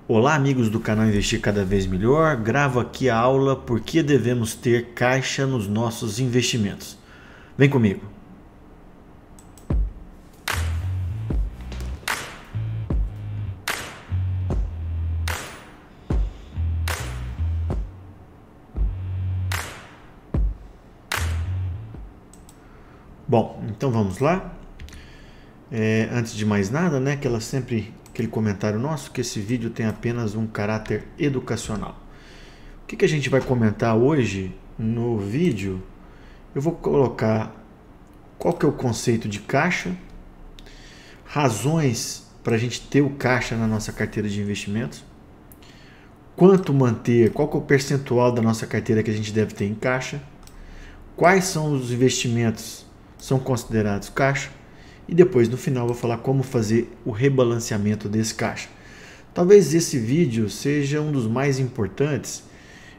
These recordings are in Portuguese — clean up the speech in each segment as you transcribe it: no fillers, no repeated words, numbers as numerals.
Olá, amigos do canal Investir Cada Vez Melhor. Gravo aqui a aula Por que devemos ter caixa nos nossos investimentos. Vem comigo. Bom, então vamos lá. Antes de mais nada, né, aquele comentário nosso que esse vídeo tem apenas um caráter educacional. O que a gente vai comentar hoje no vídeo? Eu vou colocar qual que é o conceito de caixa, razões para a gente ter o caixa na nossa carteira de investimentos, quanto manter, qual que é o percentual da nossa carteira que a gente deve ter em caixa, quais são os investimentos que são considerados caixa, e depois no final vou falar como fazer o rebalanceamento desse caixa. Talvez esse vídeo seja um dos mais importantes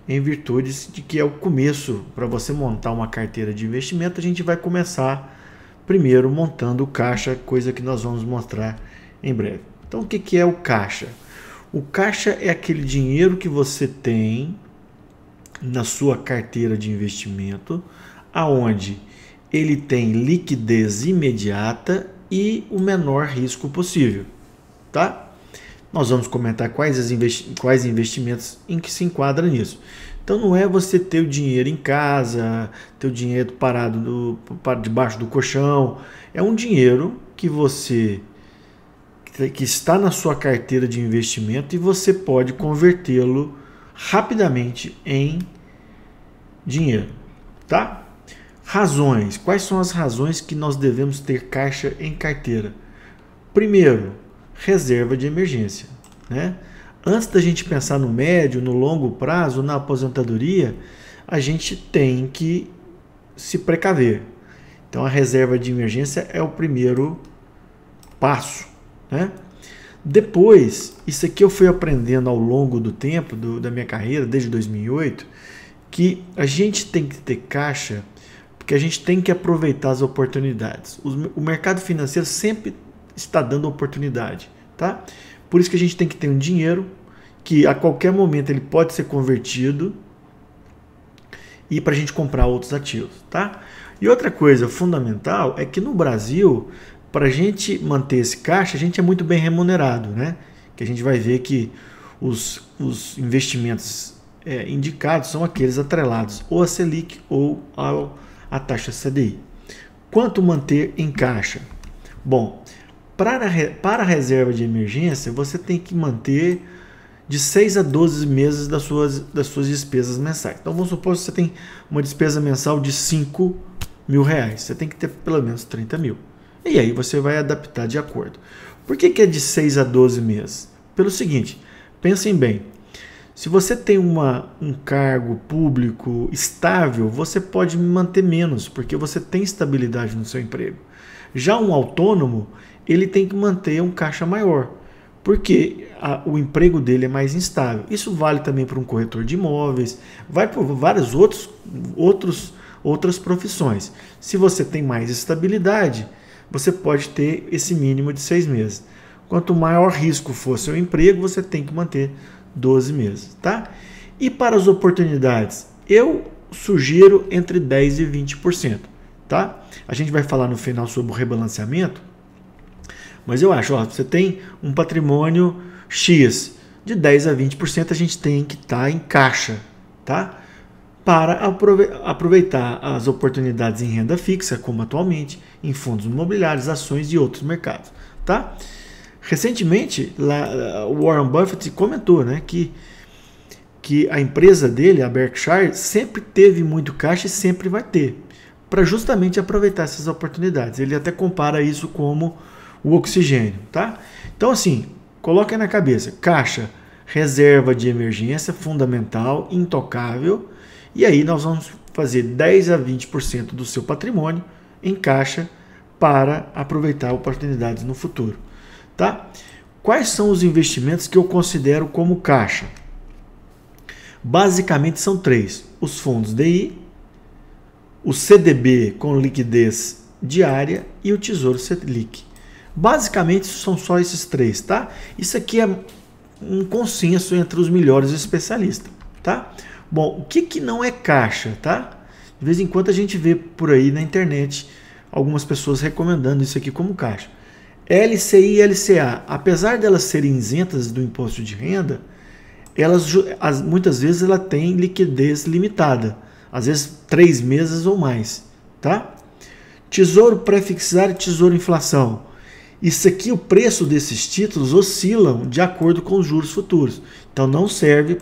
em virtude de que é o começo para você montar uma carteira de investimento. A gente vai começar primeiro montando o caixa, coisa que nós vamos mostrar em breve. Então o que é o caixa? O caixa é aquele dinheiro que você tem na sua carteira de investimento, aonde ele tem liquidez imediata e o menor risco possível, tá? Nós vamos comentar quais investimentos em que se enquadra nisso. Então não é você ter o dinheiro em casa, ter o dinheiro parado debaixo do colchão. É um dinheiro que está na sua carteira de investimento e você pode convertê-lo rapidamente em dinheiro, tá? Razões. Quais são as razões que nós devemos ter caixa em carteira? Primeiro, reserva de emergência, né? Antes da gente pensar no médio, no longo prazo, na aposentadoria, a gente tem que se precaver. Então, a reserva de emergência é o primeiro passo, né? Depois, isso aqui eu fui aprendendo ao longo do tempo, da minha carreira, desde 2008, que a gente tem que ter caixa porque a gente tem que aproveitar as oportunidades. O mercado financeiro sempre está dando oportunidade, tá? Por isso que a gente tem que ter um dinheiro que a qualquer momento ele pode ser convertido e para a gente comprar outros ativos, tá? E outra coisa fundamental é que no Brasil, para a gente manter esse caixa, a gente é muito bem remunerado, né? Que a gente vai ver que os investimentos indicados são aqueles atrelados ou a Selic ou a taxa CDI. Quanto manter em caixa? Bom, para a reserva de emergência, você tem que manter de 6 a 12 meses das suas despesas mensais. Então, vamos supor que você tem uma despesa mensal de R$5.000. Você tem que ter pelo menos 30 mil. E aí você vai adaptar de acordo. Por que é de 6 a 12 meses? Pelo seguinte, pensem bem. Se você tem um cargo público estável, você pode manter menos, porque você tem estabilidade no seu emprego. Já um autônomo, ele tem que manter um caixa maior, porque o emprego dele é mais instável. Isso vale também para um corretor de imóveis, vai para várias outras profissões. Se você tem mais estabilidade, você pode ter esse mínimo de 6 meses. Quanto maior risco for seu emprego, você tem que manter 12 meses, tá? E para as oportunidades, eu sugiro entre 10% e 20%, tá? A gente vai falar no final sobre o rebalanceamento, mas eu acho, você tem um patrimônio X, de 10% a 20% a gente tem que estar em caixa, tá? Para aproveitar as oportunidades em renda fixa, como atualmente, em fundos imobiliários, ações e outros mercados, tá? Recentemente, o Warren Buffett comentou, né, que a empresa dele, a Berkshire, sempre teve muito caixa e sempre vai ter, para justamente aproveitar essas oportunidades. Ele até compara isso como o oxigênio, tá? Então, assim, coloque na cabeça, caixa, reserva de emergência, fundamental, intocável, e aí nós vamos fazer 10% a 20% do seu patrimônio em caixa para aproveitar oportunidades no futuro. Tá? Quais são os investimentos que eu considero como caixa? Basicamente são 3. Os fundos DI, o CDB com liquidez diária e o Tesouro Selic. Basicamente são só esses 3, tá? Isso aqui é um consenso entre os melhores especialistas, tá? Bom, o que não é caixa, tá? De vez em quando a gente vê por aí na internet algumas pessoas recomendando isso aqui como caixa. LCI e LCA, apesar delas serem isentas do imposto de renda, muitas vezes ela tem liquidez limitada, às vezes 3 meses ou mais, tá? Tesouro pré-fixado e tesouro inflação. Isso aqui, o preço desses títulos oscilam de acordo com os juros futuros. Então não serve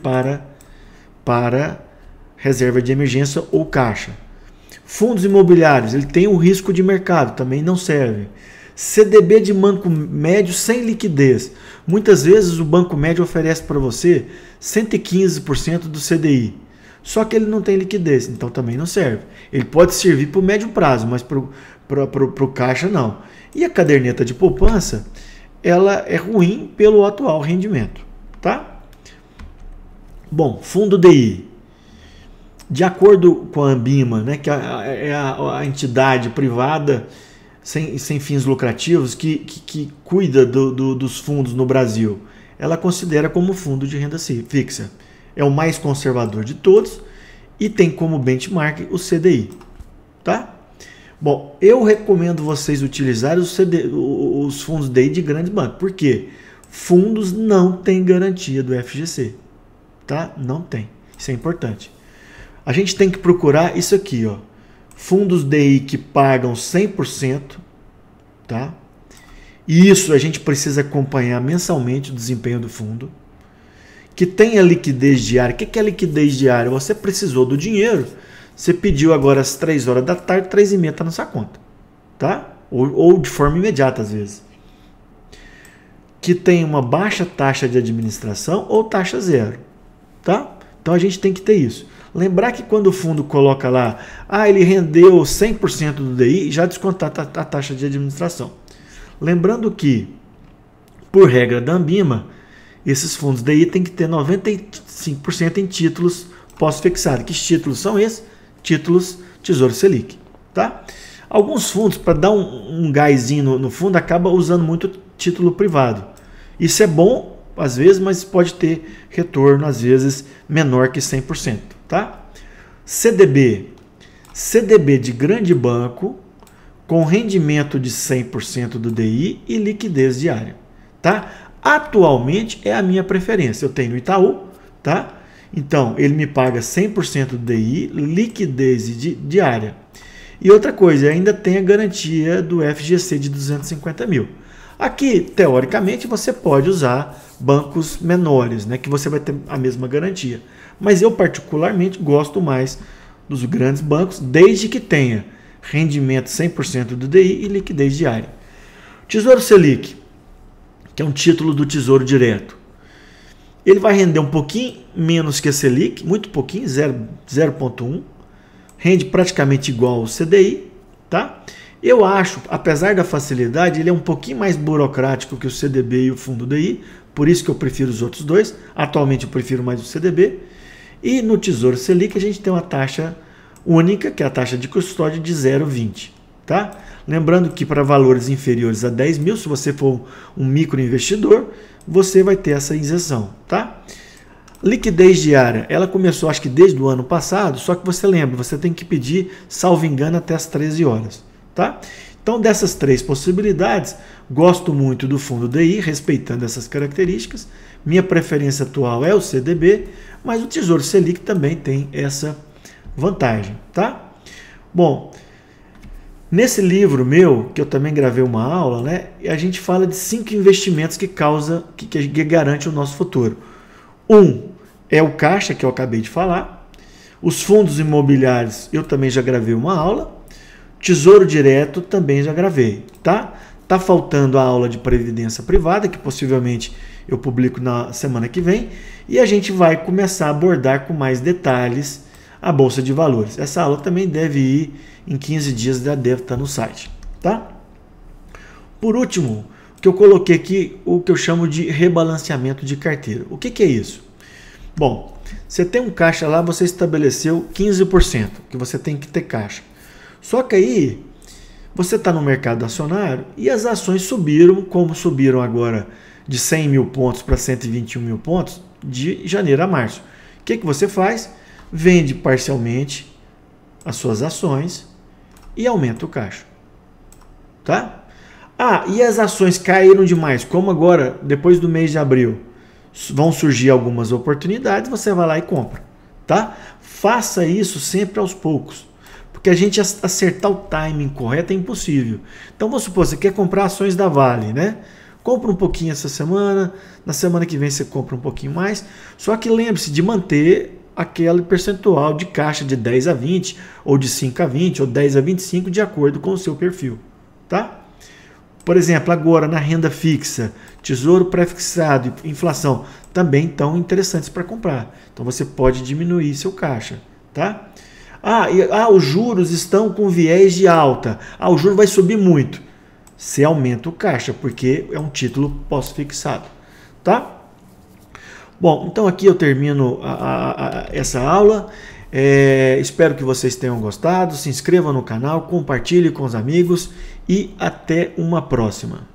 para reserva de emergência ou caixa. Fundos imobiliários, ele tem o risco de mercado, também não serve. CDB de banco médio sem liquidez. Muitas vezes o banco médio oferece para você 115% do CDI. Só que ele não tem liquidez, então também não serve. Ele pode servir para o médio prazo, mas para o caixa não. E a caderneta de poupança, ela é ruim pelo atual rendimento, tá? Bom, fundo DI. De acordo com a Ambima, né, que é a entidade privada sem fins lucrativos que cuida dos fundos no Brasil, ela considera como fundo de renda fixa. É o mais conservador de todos e tem como benchmark o CDI, tá? Bom, eu recomendo vocês utilizarem os fundos DI de grandes bancos. Por quê? Fundos não têm garantia do FGC, tá? Não tem. Isso é importante. A gente tem que procurar isso aqui, ó. Fundos DI que pagam 100%, tá? E isso a gente precisa acompanhar mensalmente o desempenho do fundo. Que tenha liquidez diária. O que é liquidez diária? Você precisou do dinheiro, você pediu agora às 3 horas da tarde, 3h30 está na sua conta, tá? Ou de forma imediata às vezes. Que tem uma baixa taxa de administração ou taxa zero, tá? Então a gente tem que ter isso. Lembrar que quando o fundo coloca lá, ele rendeu 100% do DI, já descontar a taxa de administração. Lembrando que, por regra da Ambima, esses fundos DI tem que ter 95% em títulos pós-fixados. Que títulos são esses? Títulos Tesouro Selic, tá? Alguns fundos, para dar um gásinho no fundo, acaba usando muito título privado. Isso é bom, às vezes, mas pode ter retorno, às vezes, menor que 100%, tá? CDB. CDB de grande banco, com rendimento de 100% do DI e liquidez diária, tá? Atualmente é a minha preferência. Eu tenho no Itaú, tá? Então, ele me paga 100% do DI, liquidez diária. E outra coisa, ainda tem a garantia do FGC de 250 mil. Aqui, teoricamente, você pode usar bancos menores, né, que você vai ter a mesma garantia. Mas eu, particularmente, gosto mais dos grandes bancos, desde que tenha rendimento 100% do DI e liquidez diária. Tesouro Selic, que é um título do Tesouro Direto. Ele vai render um pouquinho menos que a Selic, muito pouquinho, 0,1. Rende praticamente igual ao CDI, tá? Eu acho, apesar da facilidade, ele é um pouquinho mais burocrático que o CDB e o fundo DI, por isso que eu prefiro os outros dois. Atualmente eu prefiro mais o CDB. E no Tesouro Selic a gente tem uma taxa única, que é a taxa de custódia de 0,20, tá? Lembrando que para valores inferiores a 10 mil, se você for um microinvestidor, você vai ter essa isenção, tá? Liquidez diária, ela começou acho que desde o ano passado, só que você lembra, você tem que pedir, salvo engano, até as 13 horas, tá? Então, dessas 3 possibilidades, gosto muito do fundo DI, respeitando essas características. Minha preferência atual é o CDB, mas o Tesouro Selic também tem essa vantagem, tá? Bom, nesse livro meu, que eu também gravei uma aula, né, a gente fala de 5 investimentos que garante o nosso futuro. É o caixa, que eu acabei de falar. Os fundos imobiliários, eu também já gravei uma aula. Tesouro Direto, também já gravei, tá? Tá faltando a aula de Previdência Privada, que possivelmente eu publico na semana que vem. E a gente vai começar a abordar com mais detalhes a Bolsa de Valores. Essa aula também deve ir em 15 dias, já deve estar no site, tá? Por último, que eu coloquei aqui o que eu chamo de rebalanceamento de carteira. O que é isso? Bom, você tem um caixa lá, você estabeleceu 15%, que você tem que ter caixa. Só que aí, você está no mercado acionário e as ações subiram, como subiram agora de 100 mil pontos para 121 mil pontos de janeiro a março. O que você faz? Vende parcialmente as suas ações e aumenta o caixa. Tá? E as ações caíram demais, como agora, depois do mês de abril, vão surgir algumas oportunidades, você vai lá e compra. Tá? Faça isso sempre aos poucos, porque a gente acertar o timing correto é impossível. Então, vamos supor, você quer comprar ações da Vale, né? Compra um pouquinho essa semana, na semana que vem você compra um pouquinho mais, só que lembre-se de manter aquele percentual de caixa de 10 a 20, ou de 5 a 20, ou 10 a 25, de acordo com o seu perfil. Tá? Por exemplo, agora na renda fixa, tesouro pré-fixado e inflação também estão interessantes para comprar. Então você pode diminuir seu caixa. Tá? Os juros estão com viés de alta. O juro vai subir muito. Você aumenta o caixa, porque é um título pós-fixado. Tá? Bom, então aqui eu termino essa aula. Espero que vocês tenham gostado. Se inscrevam no canal, compartilhe com os amigos e até uma próxima.